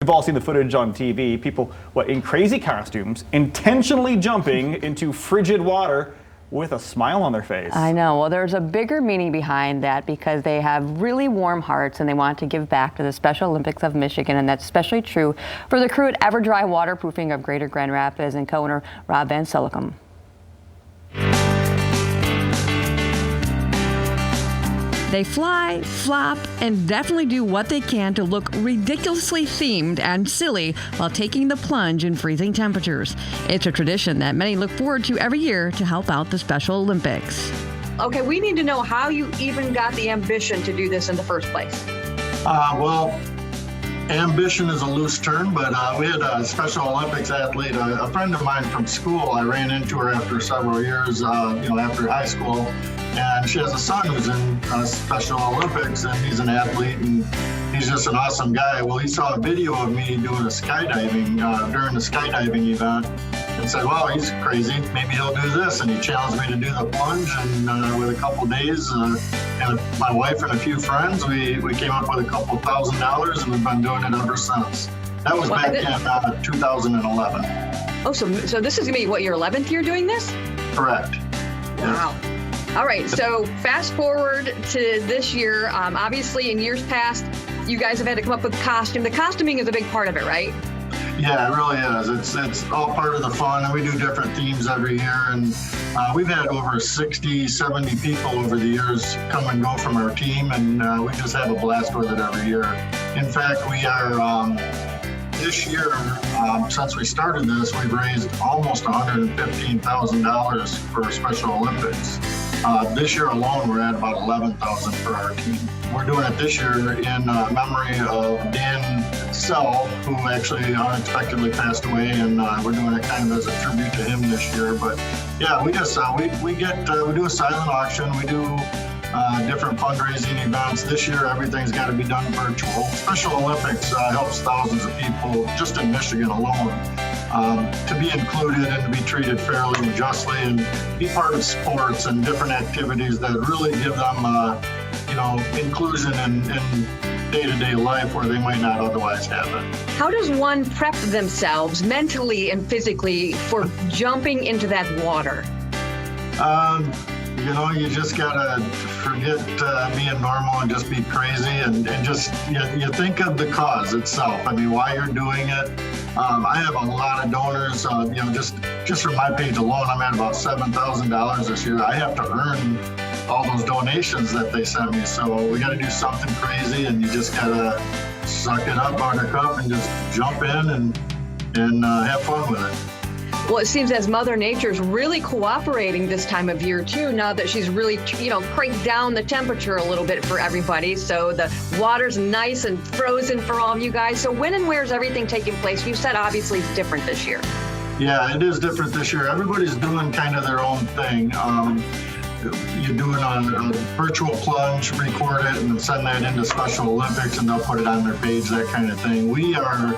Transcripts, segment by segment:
we've all seen the footage on TV. People, in crazy costumes, intentionally jumping into frigid water with a smile on their face. I know. Well, there's a bigger meaning behind that because they have really warm hearts and they want to give back to the Special Olympics of Michigan, and that's especially true for the crew at Everdry Waterproofing of Greater Grand Rapids and co-owner Rob Van Silicum. They fly, flop, and definitely do what they can to look ridiculously themed and silly while taking the plunge in freezing temperatures. It's a tradition that many look forward to every year to help out the Special Olympics. Okay, we need to know how you even got the ambition to do this in the first place. Well, ambition is a loose term, but we had a Special Olympics athlete, a friend of mine from school. I ran into her after several years, after high school. And she has a son who's in Special Olympics, and he's an athlete, and he's just an awesome guy. Well, he saw a video of me doing a skydiving during the skydiving event and said, well, he's crazy. Maybe he'll do this. And he challenged me to do the plunge. And with a couple days, and my wife and a few friends, we came up with a couple $1,000, and we've been doing it ever since. That was back in 2011. Oh, so this is going to be, what, your 11th year doing this? Correct. Wow. Yes. All right, so fast forward to this year. Obviously, in years past, you guys have had to come up with costume. The costuming is a big part of it, right? Yeah, it really is. It's all part of the fun, and we do different themes every year. And we've had over 60, 70 people over the years come and go from our team, and we just have a blast with it every year. In fact, we are, this year, since we started this, we've raised almost $115,000 for Special Olympics. This year alone, we're at about $11,000 for our team. We're doing it this year in memory of Dan Sell, who actually unexpectedly passed away, and we're doing it kind of as a tribute to him this year. But yeah, we just we do a silent auction. We do different fundraising events. This year, everything's got to be done virtual. Special Olympics helps thousands of people just in Michigan alone. To be included and to be treated fairly and justly and be part of sports and different activities that really give them, inclusion in day-to-day life where they might not otherwise have it. How does one prep themselves mentally and physically for jumping into that water? You just gotta forget being normal and just be crazy and just, you think of the cause itself. I mean, why you're doing it. I have a lot of donors, just from my page alone, I'm at about $7,000 this year. I have to earn all those donations that they sent me. So we got to do something crazy, and you just got to suck it up, buttercup, and just jump in and have fun with it. Well, it seems as Mother Nature's really cooperating this time of year, too, now that she's really, cranked down the temperature a little bit for everybody. So the water's nice and frozen for all of you guys. So when and where is everything taking place? You said obviously it's different this year. Yeah, it is different this year. Everybody's doing kind of their own thing. You're doing a virtual plunge, record it, and send that into Special Olympics, and they'll put it on their page, that kind of thing. We are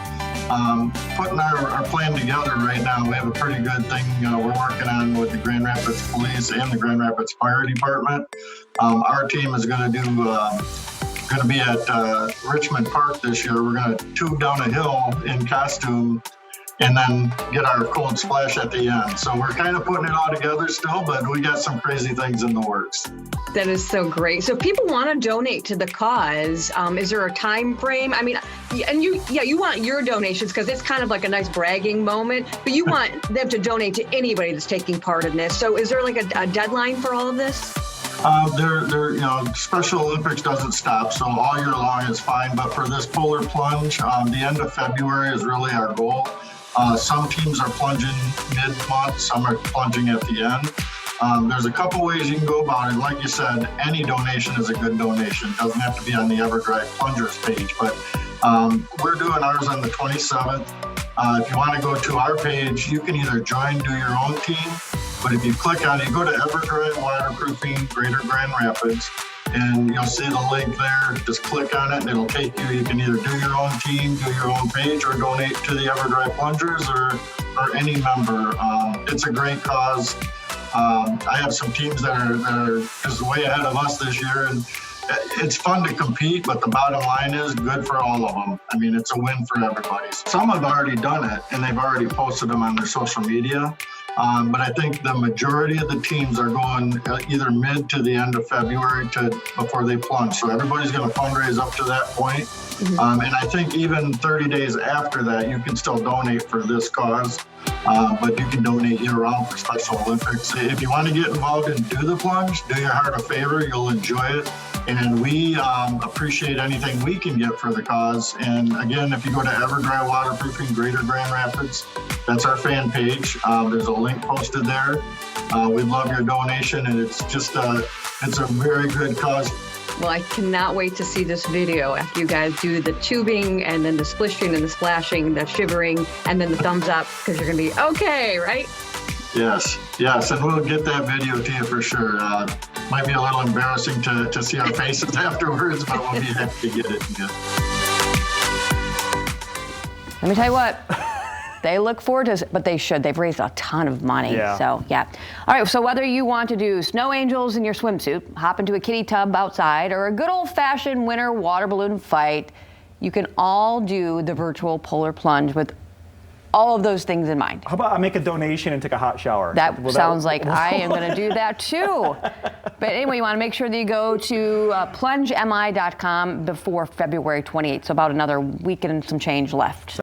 putting our plan together right now. We have a pretty good thing we're working on with the Grand Rapids Police and the Grand Rapids Fire Department. Our team is going to be at Richmond Park this year. We're going to tube down a hill in costume and then get our cold splash at the end. So we're kind of putting it all together still, but we got some crazy things in the works. That is so great. So if people want to donate to the cause, is there a time frame? I mean, and you want your donations because it's kind of like a nice bragging moment, but you want them to donate to anybody that's taking part in this. So is there like a deadline for all of this? Special Olympics doesn't stop, so all year long is fine. But for this Polar Plunge, the end of February is really our goal. Some teams are plunging mid-month, some are plunging at the end. There's a couple ways you can go about it. Like you said, any donation is a good donation. It doesn't have to be on the Everdry Plungers page, but we're doing ours on the 27th. If you want to go to our page, you can either join, do your own team, but if you click on it, you go to Everdry Waterproofing, Greater Grand Rapids, and you'll see the link there. Just click on it and it'll take you. You can either do your own team, do your own page, or donate to the Everdry Plungers or any member. It's a great cause. I have some teams that are just way ahead of us this year, and it's fun to compete, but the bottom line is good for all of them. I mean, it's a win for everybody. Some have already done it, and they've already posted them on their social media. But I think the majority of the teams are going either mid to the end of February before they plunge. So everybody's going to fundraise up to that point. And I think even 30 days after that, you can still donate for this cause. But you can donate year-round for Special Olympics. If you want to get involved and do the plunge, do your heart a favor. You'll enjoy it. And we appreciate anything we can get for the cause. And again, if you go to Everdry Waterproofing, Greater Grand Rapids, that's our fan page. There's a link posted there. We'd love your donation, and it's just it's a very good cause. Well, I cannot wait to see this video after you guys do the tubing and then the splishing and the splashing, the shivering, and then the thumbs up, because you're going to be okay, right? Yes, and we'll get that video to you for sure. Might be a little embarrassing to see our faces afterwards, but we'll be happy to get it to you. Let me tell you what. They look forward to it, but they should. They've raised a ton of money. Yeah. So, yeah. All right, so whether you want to do snow angels in your swimsuit, hop into a kiddie tub outside, or a good old-fashioned winter water balloon fight, you can all do the virtual polar plunge with all of those things in mind. How about I make a donation and take a hot shower? That sounds like I am going to do that too. But anyway, you want to make sure that you go to plungemi.com before February 28th, so about another week and some change left.